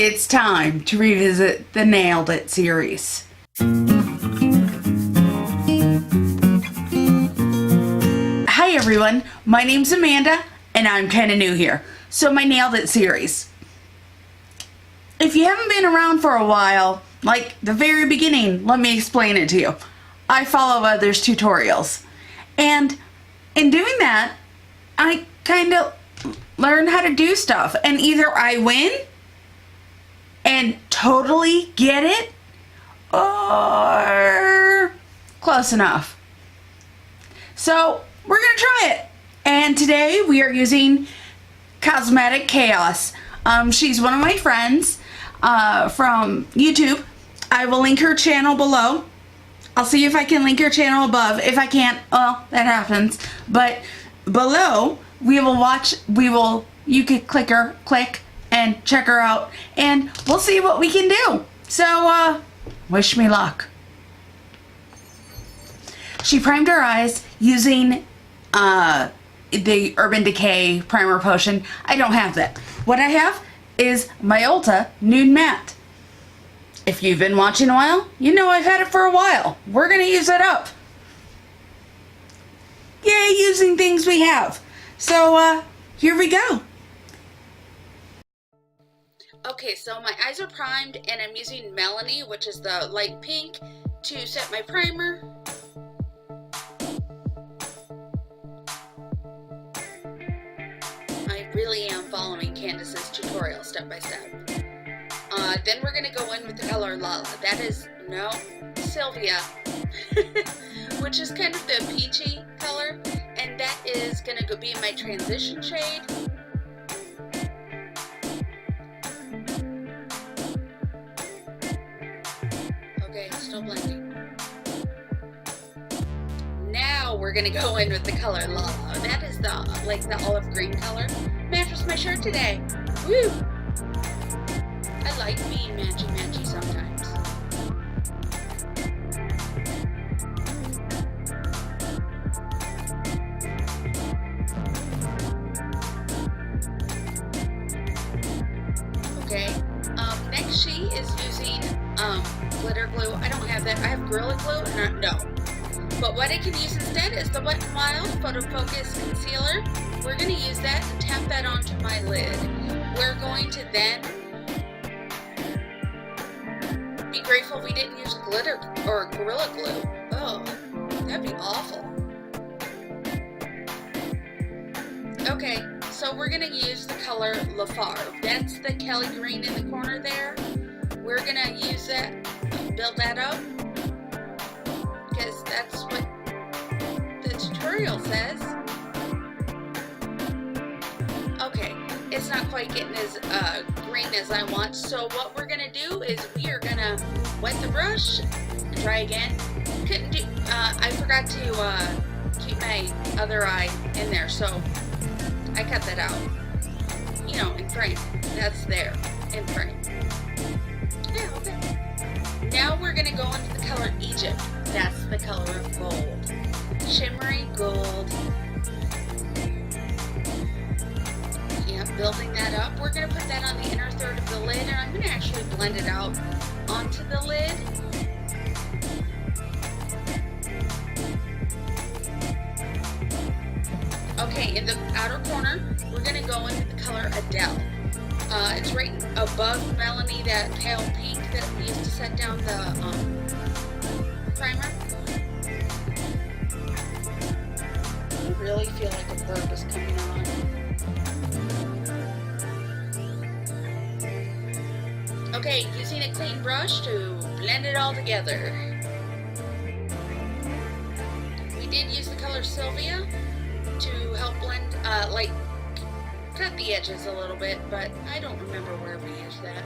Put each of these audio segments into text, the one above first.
it's time to revisit the Nailed It series. Hi everyone, my name's Amanda, and I'm kind of new here. So my Nailed It series. If you haven't been around for a while, like the very beginning, let me explain it to you. I follow others' tutorials. And in doing that, I kind of learn how to do stuff. And either I win and totally get it, or close enough. So we're going to try it. And today we are using Ccosmetic Chaos. She's one of my friends from YouTube. I will link her channel below. I'll see if I can link her channel above. If I can't, well, that happens. But below, you could click and check her out, and we'll see what we can do. So, wish me luck. She primed her eyes using the Urban Decay Primer Potion. I don't have that. What I have is my Ulta Nude Matte. If you've been watching a while, you know I've had it for a while. We're going to use it up. Yay, using things we have. So, here we go. Okay, so my eyes are primed, and I'm using Melanie, which is the light pink, to set my primer. I really am following Candice's tutorial step by step. Then we're going to go in with the color Lala. That is, no, Sylvia, which is kind of the peachy color, and that is going to be my transition shade. Okay, still blending. Now we're going to go in with the color Lala. That is the olive green color. Matches my shirt today. Woo! I like being matchy-matchy sometimes. Okay, next she is using glitter glue. I don't have that. I have Gorilla Glue, and no. But what I can use instead is the Wet n Wild Photo Focus Concealer. We're going to use that and tap that onto my lid. We're going to then be grateful we didn't use glitter or Gorilla Glue. Oh, that'd be awful. Okay, so we're gonna use the color La Farve. That's the Kelly green in the corner there. We're gonna use that, build that up, because that's what the tutorial says. Okay, it's not quite getting as green as I want, so what we're gonna do is we are gonna wet the brush and try again. I forgot to keep my other eye in there, so I cut that out. You know, in frame. That's there, in frame. Yeah, okay. Now we're gonna go into the color Egypt. That's the color of gold. Shimmery gold. Building that up. We're going to put that on the inner third of the lid, and I'm going to actually blend it out onto the lid. Okay, in the outer corner, we're going to go in with the color Adele. It's right above Melanie, that pale pink that we used to set down the primer. I really feel like a burp is coming on. Okay, using a clean brush to blend it all together. We did use the color Sylvia to help blend, cut the edges a little bit, but I don't remember where we used that.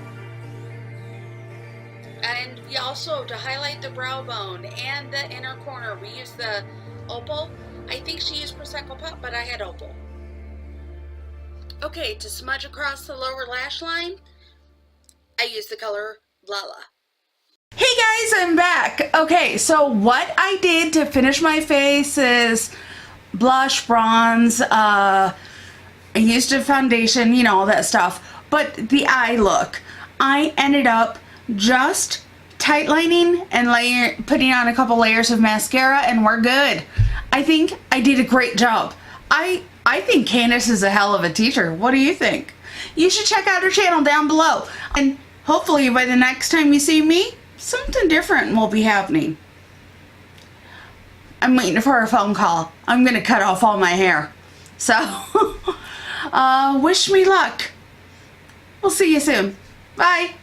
And we also, to highlight the brow bone and the inner corner, we used the Opal. I think she used Prosecco Pop, but I had Opal. Okay, to smudge across the lower lash line, I use the color Lala. Hey guys, I'm back. Okay, so what I did to finish my face is blush, bronze, I used a foundation, you know, all that stuff. But the eye look, I ended up just tightlining and putting on a couple layers of mascara, and we're good. I think I did a great job. I think Candice is a hell of a teacher. What do you think? You should check out her channel down below. And hopefully by the next time you see me, something different will be happening. I'm waiting for a phone call. I'm going to cut off all my hair. So, wish me luck. We'll see you soon. Bye.